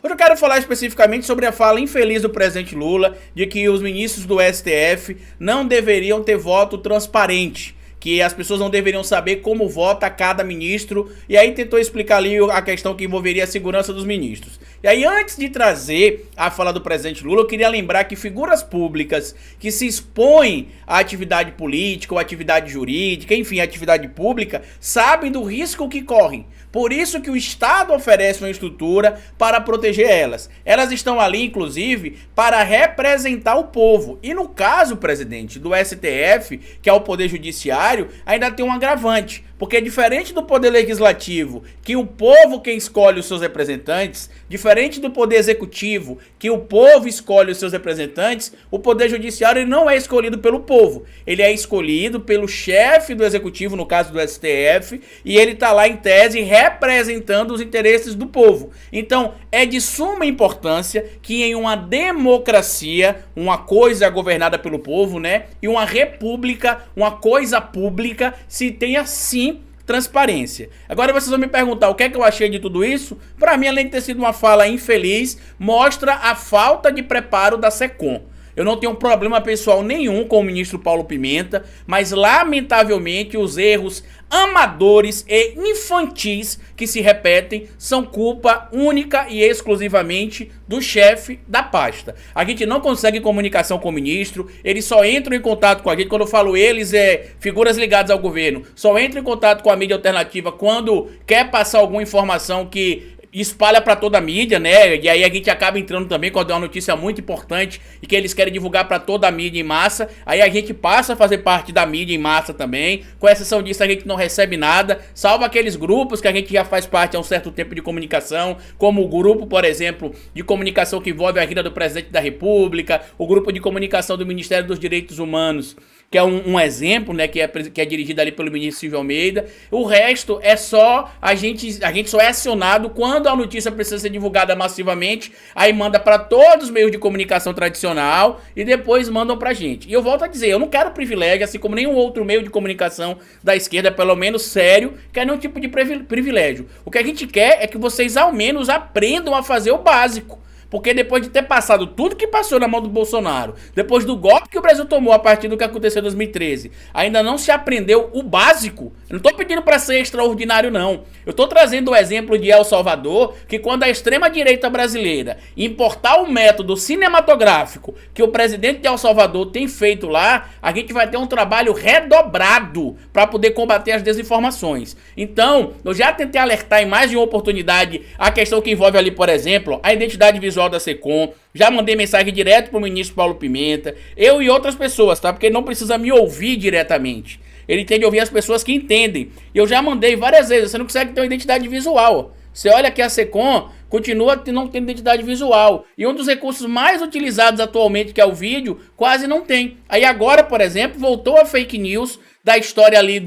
Hoje eu quero falar especificamente sobre a fala infeliz do presidente Lula de que os ministros do STF não deveriam ter voto transparente, que as pessoas não deveriam saber como vota cada ministro, e aí tentou explicar ali a questão que envolveria a segurança dos ministros. E aí, antes de trazer a fala do presidente Lula, eu queria lembrar que figuras públicas que se expõem à atividade política ou atividade jurídica, enfim, atividade pública, sabem do risco que correm. Por isso que o Estado oferece uma estrutura para proteger elas. Elas estão ali, inclusive, para representar o povo. E no caso, presidente, do STF, que é o Poder Judiciário, ainda tem um agravante. Porque diferente do Poder Legislativo, que o povo quem escolhe os seus representantes, diferente do Poder Executivo, que o povo escolhe os seus representantes, o Poder Judiciário ele não é escolhido pelo povo. Ele é escolhido pelo chefe do Executivo, no caso do STF, e ele está lá em tese representando os interesses do povo. Então, é de suma importância que em uma democracia, uma coisa governada pelo povo, né, e uma república, uma coisa pública, se tenha sim transparência. Agora vocês vão me perguntar o que é que eu achei de tudo isso? Para mim, além de ter sido uma fala infeliz, mostra a falta de preparo da SECOM. Eu não tenho problema pessoal nenhum com o ministro Paulo Pimenta, mas lamentavelmente os erros amadores e infantis que se repetem são culpa única e exclusivamente do chefe da pasta. A gente não consegue comunicação com o ministro, eles só entram em contato com a gente, quando eu falo eles, figuras ligadas ao governo, só entram em contato com a mídia alternativa quando quer passar alguma informação que espalha para toda a mídia, né? E aí a gente acaba entrando também quando é uma notícia muito importante e que eles querem divulgar para toda a mídia em massa. Aí a gente passa a fazer parte da mídia em massa também. Com exceção disso, a gente não recebe nada, salvo aqueles grupos que a gente já faz parte há um certo tempo de comunicação, como o grupo, por exemplo, de comunicação que envolve a vida do presidente da República, o grupo de comunicação do Ministério dos Direitos Humanos, que é um exemplo, né, que é dirigido ali pelo ministro Silvio Almeida. O resto é só, a gente só é acionado quando a notícia precisa ser divulgada massivamente, aí manda para todos os meios de comunicação tradicional e depois mandam pra gente. E eu volto a dizer, eu não quero privilégio, assim como nenhum outro meio de comunicação da esquerda, pelo menos sério, quer nenhum tipo de privilégio. O que a gente quer é que vocês ao menos aprendam a fazer o básico. Porque depois de ter passado tudo que passou na mão do Bolsonaro, depois do golpe que o Brasil tomou a partir do que aconteceu em 2013, ainda não se aprendeu o básico. Eu não tô pedindo para ser extraordinário, não. Eu tô trazendo o exemplo de El Salvador, que quando a extrema-direita brasileira importar o método cinematográfico que o presidente de El Salvador tem feito lá, a gente vai ter um trabalho redobrado para poder combater as desinformações. Então, eu já tentei alertar em mais de uma oportunidade a questão que envolve ali, por exemplo, a identidade visual da SECOM, já mandei mensagem direto pro ministro Paulo Pimenta, eu e outras pessoas, tá? Porque ele não precisa me ouvir diretamente, ele tem de ouvir as pessoas que entendem. Eu já mandei várias vezes, você não consegue ter uma identidade visual. Você olha que a SECOM continua não tendo identidade visual, e um dos recursos mais utilizados atualmente, que é o vídeo, quase não tem. Aí agora, por exemplo, voltou a fake news da história ali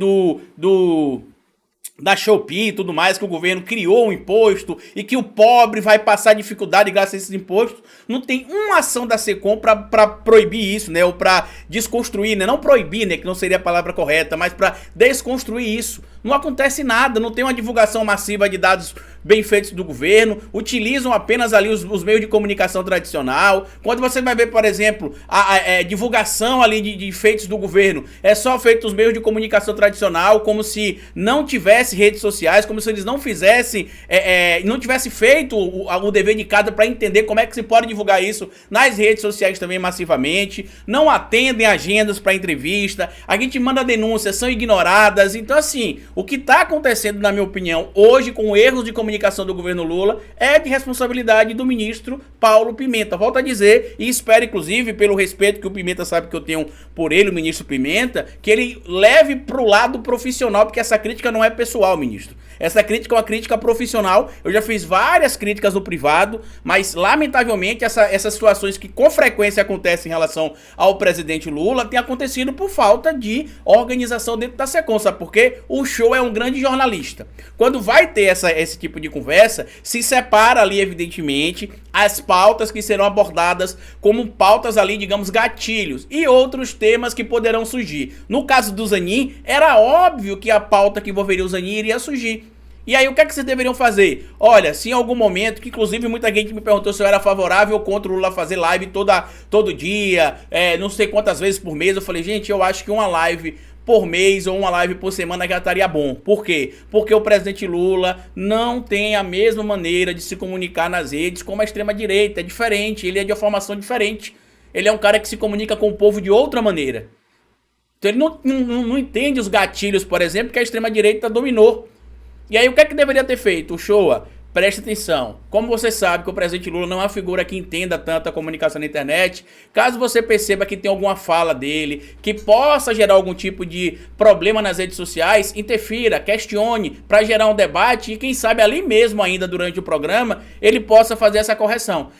da Shopee e tudo mais, que o governo criou um imposto e que o pobre vai passar dificuldade graças a esses impostos. Não tem uma ação da SECOM pra proibir isso, né? Ou pra desconstruir, né? Não proibir, né? Que não seria a palavra correta, mas pra desconstruir isso. Não acontece nada, não tem uma divulgação massiva de dados bem feitos do governo, utilizam apenas ali os meios de comunicação tradicional. Quando você vai ver, por exemplo, a divulgação ali de feitos do governo, é só feito os meios de comunicação tradicional, como se não tivesse redes sociais, como se eles não fizessem, não tivesse feito o dever de casa para entender como é que se pode divulgar isso nas redes sociais também massivamente, não atendem agendas para entrevista, a gente manda denúncias, são ignoradas. Então assim, o que está acontecendo, na minha opinião, hoje com erros de comunicação do governo Lula é de responsabilidade do ministro Paulo Pimenta. Volto a dizer, e espero inclusive, pelo respeito que o Pimenta sabe que eu tenho por ele, o ministro Pimenta, que ele leve pro lado profissional, porque essa crítica não é pessoal, ministro. Essa crítica é uma crítica profissional. Eu já fiz várias críticas no privado, mas lamentavelmente essas situações que com frequência acontecem em relação ao presidente Lula têm acontecido por falta de organização dentro da SECOM, sabe por quê? O show é um grande jornalista. Quando vai ter esse tipo de conversa, se separa ali evidentemente as pautas que serão abordadas como pautas ali, digamos, gatilhos, e outros temas que poderão surgir. No caso do Zanin, era óbvio que a pauta que envolveria o Zanin iria surgir. E aí o que é que vocês deveriam fazer? Olha, se em algum momento, que inclusive muita gente me perguntou se eu era favorável ou contra o Lula fazer live todo dia, não sei quantas vezes por mês, eu falei, gente, eu acho que uma live por mês ou uma live por semana já estaria bom. Por quê? Porque o presidente Lula não tem a mesma maneira de se comunicar nas redes como a extrema-direita, é diferente, ele é de uma formação diferente. Ele é um cara que se comunica com o povo de outra maneira. Então ele não entende os gatilhos, por exemplo, que a extrema-direita dominou. E aí o que é que deveria ter feito? O Shoa, preste atenção. Como você sabe que o presidente Lula não é uma figura que entenda tanto a comunicação na internet, caso você perceba que tem alguma fala dele que possa gerar algum tipo de problema nas redes sociais, interfira, questione para gerar um debate e quem sabe ali mesmo ainda durante o programa ele possa fazer essa correção.